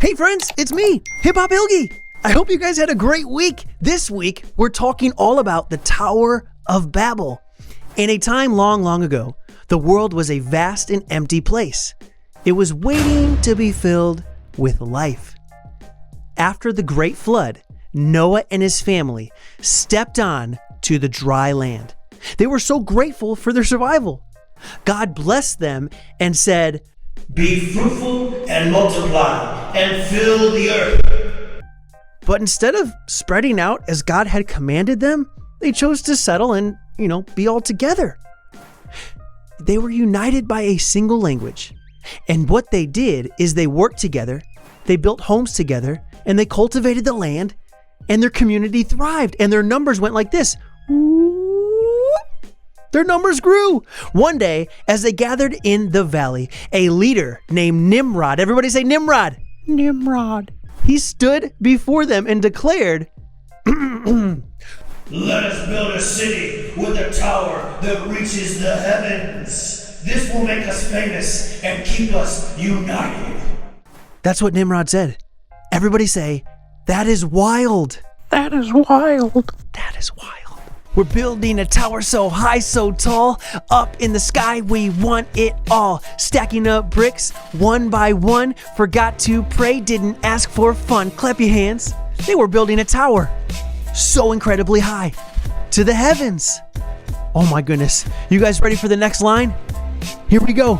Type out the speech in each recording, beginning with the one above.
Hey friends, it's me, Hip Hop Hilgy. I hope you guys had a great week. This week, we're talking all about the Tower of Babel. In a time long, long ago, the world was a vast and empty place. It was waiting to be filled with life. After the great flood, Noah and his family stepped on to the dry land. They were so grateful for their survival. God blessed them and said, "Be fruitful and multiply and fill the earth." But instead of spreading out as God had commanded them, they chose to settle and, be all together. They were united by a single language. And what they did is they worked together, they built homes together, and they cultivated the land, and their community thrived, and their numbers went like this. Their numbers grew. One day, as they gathered in the valley, a leader named Nimrod, everybody say Nimrod. Nimrod. He stood before them and declared, "Let us build a city with a tower that reaches the heavens. This will make us famous and keep us united." That's what Nimrod said. Everybody say, "That is wild." That is wild. That is wild. We're building a tower so high, so tall. Up in the sky, we want it all. Stacking up bricks, one by one. Forgot to pray, didn't ask for fun. Clap your hands. They were building a tower so incredibly high to the heavens. Oh my goodness. You guys ready for the next line? Here we go.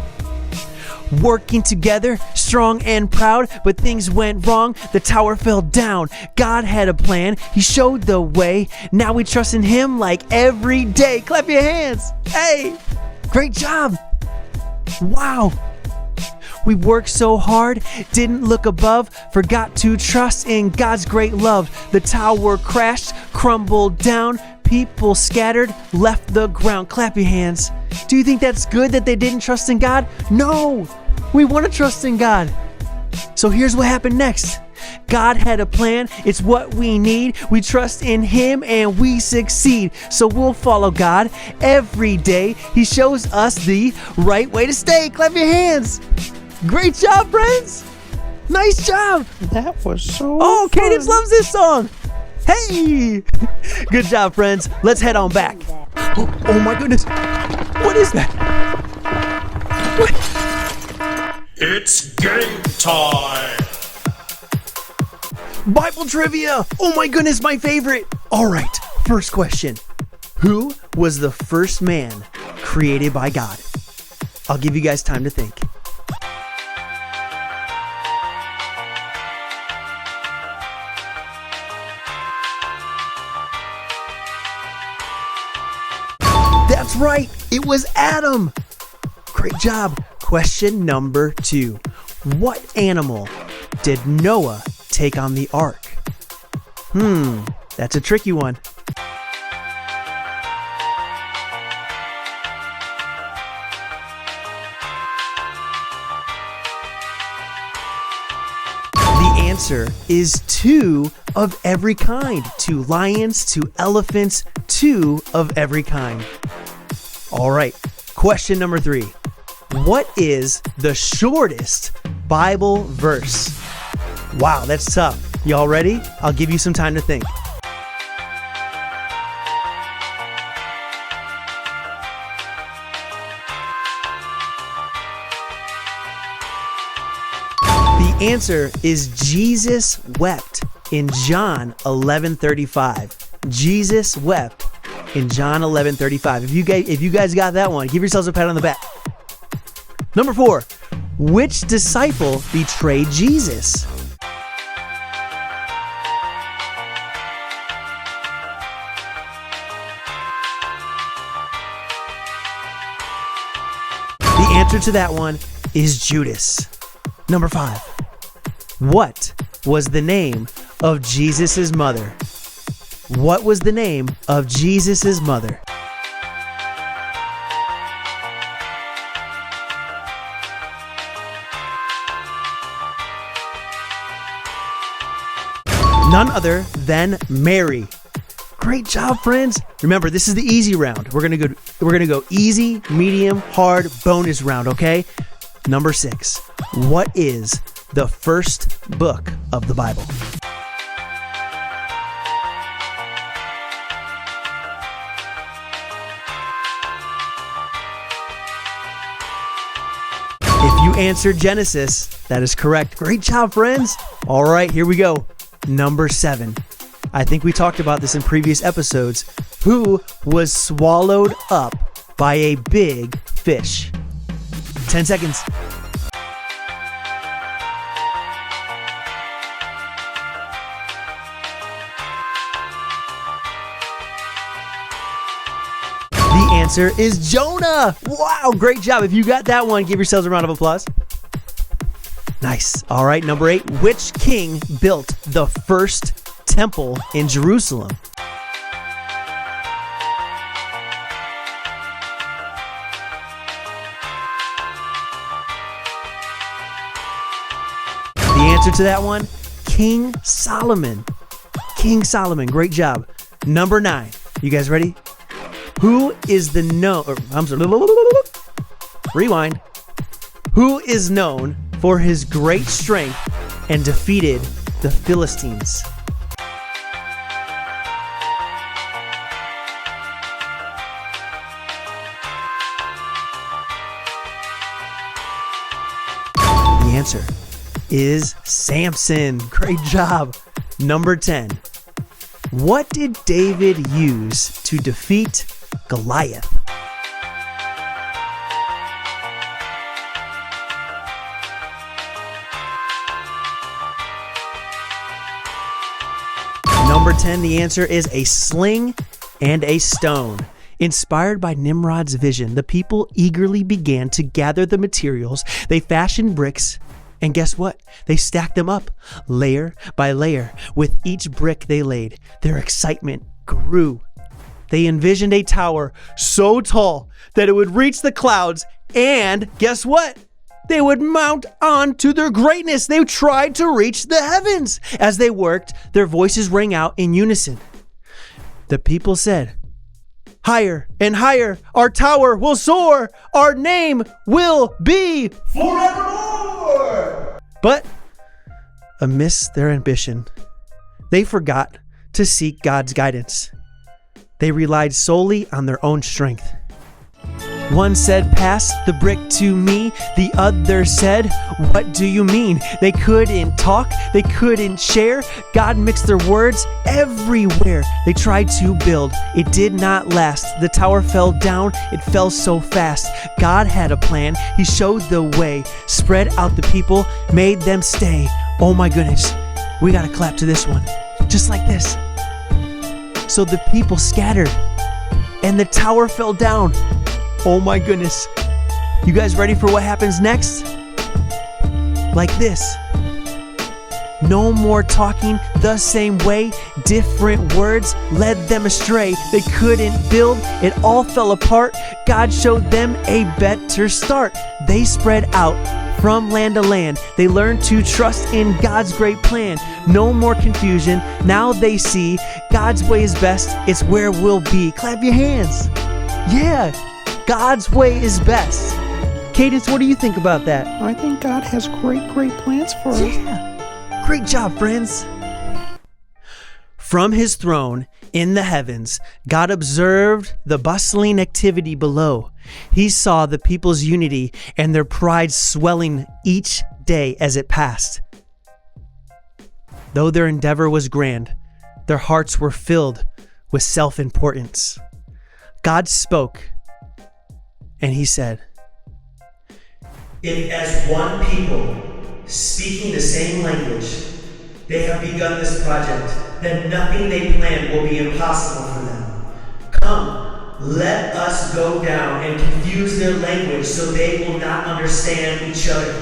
Working together, strong and proud, but things went wrong. The tower fell down. God had a plan. He showed the way. Now we trust in Him like every day. Clap your hands. Hey, great job. Wow. We worked so hard, didn't look above, forgot to trust in God's great love. The tower crashed, crumbled down. People scattered, left the ground. Clap your hands. Do you think that's good that they didn't trust in God? No, we want to trust in God. So here's what happened next. God had a plan. It's what we need. We trust in Him and we succeed. So we'll follow God every day. He shows us the right way to stay. Clap your hands. Great job, friends. Nice job. That was so Oh, fun. Cadence loves this song. Hey! Good job, friends. Let's head on back. Oh my goodness. What is that? What? It's game time. Bible trivia. Oh my goodness, my favorite. All right, first question. Who was the first man created by God? I'll give you guys time to think. That's right, it was Adam. Great job. Question number 2. What animal did Noah take on the ark? That's a tricky one. The answer is 2 of every kind. 2 lions, 2 elephants, 2 of every kind. All right, question number 3. What is the shortest Bible verse? Wow, that's tough. Y'all ready? I'll give you some time to think. The answer is Jesus wept in John 11:35. Jesus wept in John 11:35. If you guys got that one, give yourselves a pat on the back. Number 4, which disciple betrayed Jesus? The answer to that one is Judas. Number 5, what was the name of Jesus' mother? What was the name of Jesus' mother? None other than Mary. Great job, friends. Remember, this is the easy round. We're gonna go easy, medium, hard, bonus round, okay? Number 6. What is the first book of the Bible? If you answered Genesis, that is correct. Great job, friends. All right, here we go. Number 7. I think we talked about this in previous episodes. Who was swallowed up by a big fish? 10 seconds. The answer is Jonah. Wow, great job. If you got that one, give yourselves a round of applause. Nice. All right, number 8. Which king built the first temple in Jerusalem? The answer to that one, King Solomon. King Solomon, great job. Number 9. You guys ready? Who is the rewind. Who is known for his great strength and defeated the Philistines? The answer is Samson. Great job. Number 10. What did David use to defeat Goliath? Number 10, the answer is a sling and a stone. Inspired by Nimrod's vision, the people eagerly began to gather the materials. They fashioned bricks, and guess what? They stacked them up, layer by layer. With each brick they laid, their excitement grew. They envisioned a tower so tall that it would reach the clouds, and guess what? They would mount on to their greatness. They tried to reach the heavens. As they worked, their voices rang out in unison. The people said, "Higher and higher, our tower will soar. Our name will be forevermore." But amidst their ambition, they forgot to seek God's guidance. They relied solely on their own strength. One said, "Pass the brick to me." The other said, "What do you mean?" They couldn't talk, they couldn't share. God mixed their words everywhere. They tried to build, it did not last. The tower fell down, it fell so fast. God had a plan, He showed the way, spread out the people, made them stay. Oh my goodness, we gotta clap to this one, just like this. So the people scattered, and the tower fell down. Oh my goodness. You guys ready for what happens next? Like this. No more talking the same way. Different words led them astray. They couldn't build. It all fell apart. God showed them a better start. They spread out from land to land. They learned to trust in God's great plan. No more confusion. Now they see God's way is best. It's where we'll be. Clap your hands. Yeah. God's way is best. Cadence, what do you think about that? I think God has great plans for us. Yeah. Great job, friends. From His throne in the heavens, God observed the bustling activity below. He saw the people's unity and their pride swelling each day as it passed. Though their endeavor was grand, their hearts were filled with self-importance. God spoke, and He said, "If as one people, speaking the same language, they have begun this project, then nothing they plan will be impossible for them. Come, let us go down and confuse their language so they will not understand each other."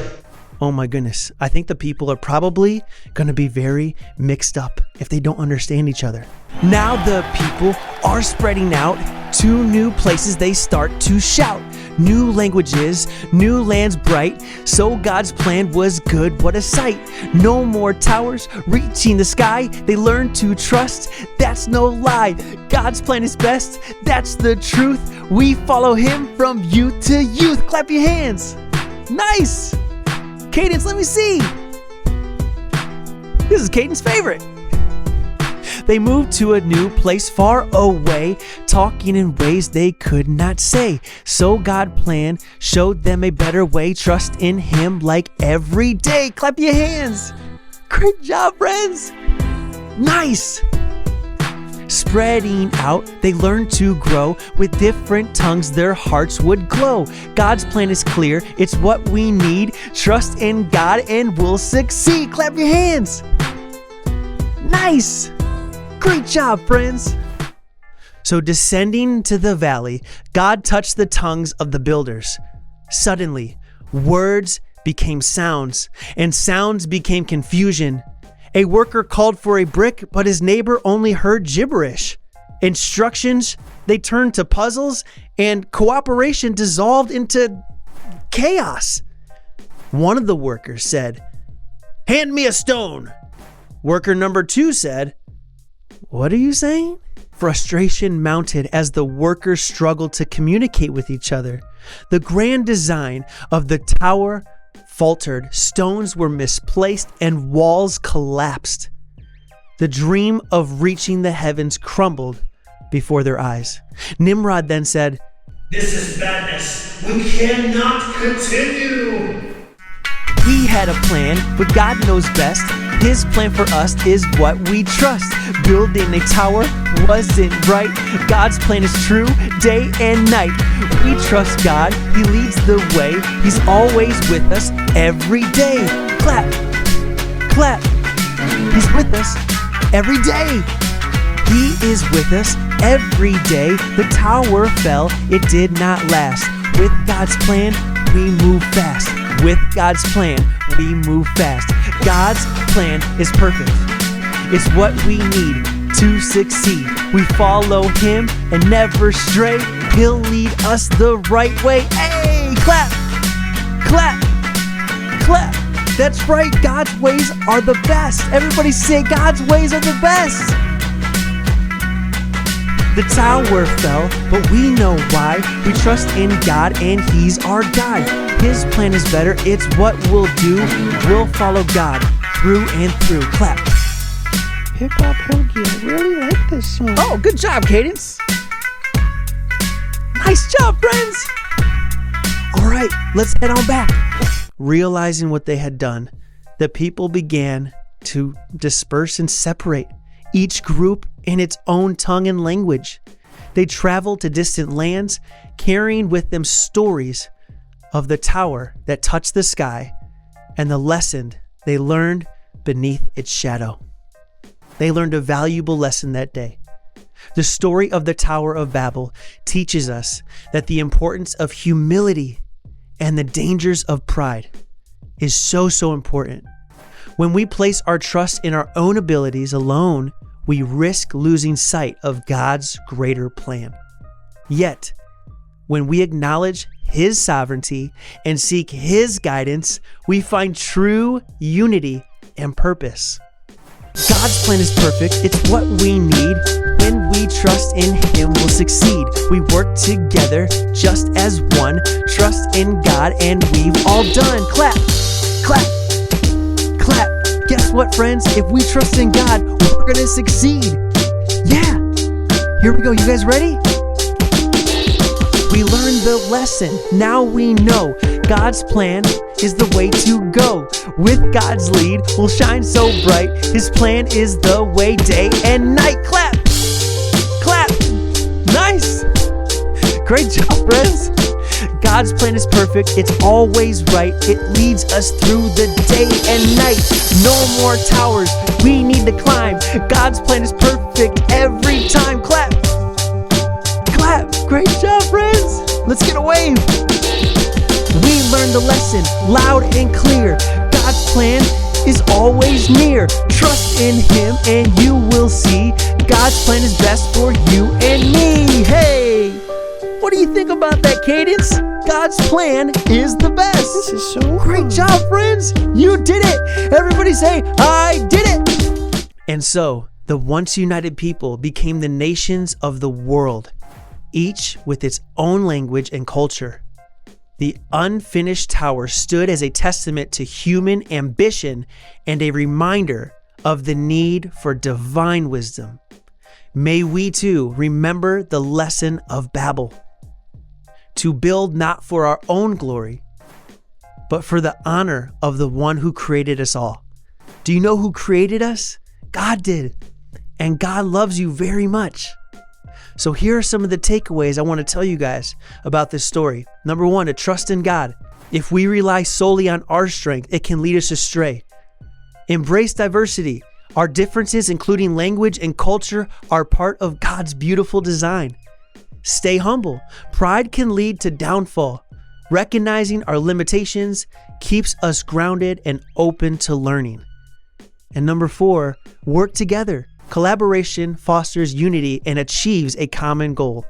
oh my goodness, I think the people are probably going to be very mixed up if they don't understand each other. Now the people are spreading out to new places. They start to shout. New languages, new lands bright. So God's plan was good, what a sight. No more towers reaching the sky. They learn to trust, that's no lie. God's plan is best, that's the truth. We follow Him from youth to youth. Clap your hands. Nice. Cadence, let me see. This is Caden's favorite. They moved to a new place far away, talking in ways they could not say. So God planned, showed them a better way. Trust in Him like every day. Clap your hands. Great job, friends. Nice. Spreading out, they learned to grow. With different tongues, their hearts would glow. God's plan is clear. It's what we need. Trust in God and we'll succeed. Clap your hands. Nice. Great job, friends. So descending to the valley, God touched the tongues of the builders. Suddenly, words became sounds, and sounds became confusion. A worker called for a brick, but his neighbor only heard gibberish. Instructions, they turned to puzzles, and cooperation dissolved into chaos. One of the workers said, "Hand me a stone." Worker number 2 said, "What are you saying?" Frustration mounted as the workers struggled to communicate with each other. The grand design of the tower faltered, stones were misplaced, and walls collapsed. The dream of reaching the heavens crumbled before their eyes. Nimrod then said, "This is madness. We cannot continue." We had a plan, but God knows best. His plan for us is what we trust. Building a tower wasn't right. God's plan is true day and night. We trust God. He leads the way. He's always with us every day. Clap, clap. He's with us every day. He is with us every day. The tower fell. It did not last. With God's plan, we move fast. With God's plan, we move fast. God's plan is perfect. It's what we need to succeed. We follow Him and never stray. He'll lead us the right way. Hey, clap, clap, clap. That's right, God's ways are the best. Everybody say God's ways are the best. The tower fell, but we know why. We trust in God and He's our guide. His plan is better, it's what we'll do. We'll follow God through and through. Clap. Hip Hop Hilgy, I really like this song. Oh, good job, Cadence. Nice job, friends. All right, let's head on back. Realizing what they had done, the people began to disperse and separate, each group in its own tongue and language. They traveled to distant lands, carrying with them stories of the tower that touched the sky and the lesson they learned beneath its shadow. They learned a valuable lesson that day. The story of the Tower of Babel teaches us that the importance of humility and the dangers of pride is so important. When we place our trust in our own abilities alone, we risk losing sight of God's greater plan. Yet, when we acknowledge His sovereignty and seek His guidance, we find true unity and purpose. God's plan is perfect. It's what we need. When we trust in Him, we'll succeed. We work together just as one. Trust in God and we've all done. Clap, clap, clap. Guess what, friends? If we trust in God, we're gonna succeed. Yeah. Here we go. You guys ready? We learned the lesson. Now we know God's plan is the way to go. With God's lead, we'll shine so bright. His plan is the way day and night. Clap! Clap! Nice! Great job, friends. God's plan is perfect. It's always right. It leads us through the day and night. No more towers we need to climb. God's plan is perfect every time. Clap! Clap! Great job, friends. Let's get a wave. We learned the lesson loud and clear. God's plan is always near. Trust in Him and you will see God's plan is best for you and me. Hey, what do you think about that, Cadence? God's plan is the best. This is so great job, friends. You did it. Everybody say, I did it. And so the once united people became the nations of the world, each with its own language and culture. The unfinished tower stood as a testament to human ambition and a reminder of the need for divine wisdom. May we too remember the lesson of Babel, to build not for our own glory, but for the honor of the one who created us all. Do you know who created us? God did. And God loves you very much. So here are some of the takeaways I want to tell you guys about this story. Number one, to trust in God. If we rely solely on our strength, it can lead us astray. Embrace diversity. Our differences, including language and culture, are part of God's beautiful design. Stay humble. Pride can lead to downfall. Recognizing our limitations keeps us grounded and open to learning. And number four, work together. Collaboration fosters unity and achieves a common goal.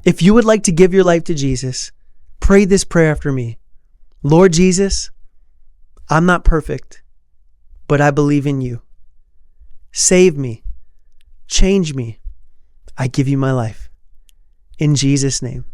If you would like to give your life to Jesus, pray this prayer after me. Lord Jesus, I'm not perfect, but I believe in you. Save me. Change me. I give you my life. In Jesus' name.